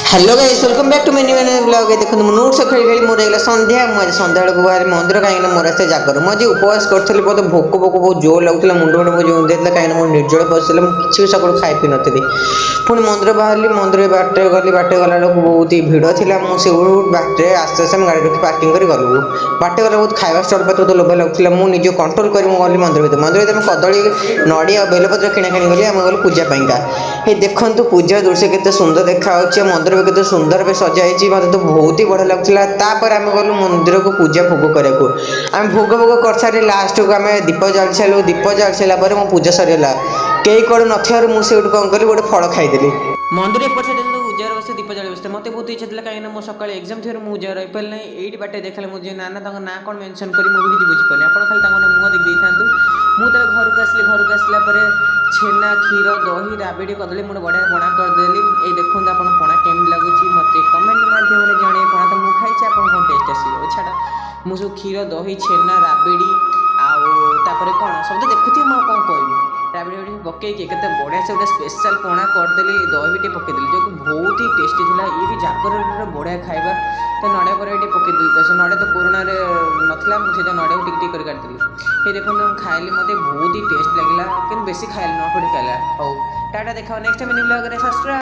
Hello guys welcome back to many blog देखो note से खेली खेली मोर संध्या मुझे संध्या बेलू बाहर मंदिर कहीं मोर आसते जागर मुझे उपवास करी मतलब भोक भोक बहुत जोर लगुला मुंड मुंड मुझे उंधेला कहीं मोर निर्जल बसला मुझे भी सकाल खाई पी नी पुणी मंदिर बाहर मंदिर बाटे गली बाटे गला बेलू बहुत ही भिड़ था मुझे बाटे आस्ते आस्ते गाड़ी रखी पार्किंग कर गलु बाटे गला बहुत खावा स्टल पात्र तो लोभ लगुला मुझे कंट्रोल कर गली मंदिर भर कदली नड़िया बेलपत्र किଣା किणी गली आम गलु पूजा पाइंका ये देखो पूजा दृश्य के सुंदर देखा मंदिर भी कितने सुंदर भी सजाई मतलब तो बहुत ही बढ़िया लगुला आम गलु मंदिर को पूजा भोग करने आम भोग भोग कर सारी लास्ट को आम दीप जाली सारू दीप जाली सारापर मो पूजा सरीगला कई कड़ नथार मुझे कौन कली गोटे फल खाईदेली मंदिर एपट साइड उजार बस दीप जाली बसते मत बहुत इच्छा था कहीं मो सकाल एग्जाम थी मुझे उजार रही पारे ना ये बाटे देखा मुझे नाना ना कौन मेनसन करी मुझे किसी बुझीपारे आप खाली मुह देखी था मुझे घर को आसला छेना क्षीर दही राबिड़ी कदली मुझे बढ़िया पणा करदेली ये देखो आप पणा केमी लगुच मत कमेंट माध्यम जन पणा तो मुझे खाई आप कौन टेस्ट आस छाड़ा मुझे सब क्षीर दही छेना राबिड़ी आउे कौन सब तो देखुथी मुझे कौन कहबी राबिड़ी पकईकि के बढ़िया से गोटे स्पेशल पणा करदेली दही भी पकईदेली जो कि बहुत ही टेस्टी था ये भी जागर बढ़िया खाଇବା तो नड़िया पर ये पकईदेली तो से नड़िया तो कोरोना नाला मुझे नड़िया टिक कर काटिदेली ये देखो खाइली मत बहुत ही टेस्ट लगे कि बेसी खाइल न पड़ी खाला हौ टाटा देखा नेक्स्ट टाइम ब्लॉग रे सब्सक्राइब।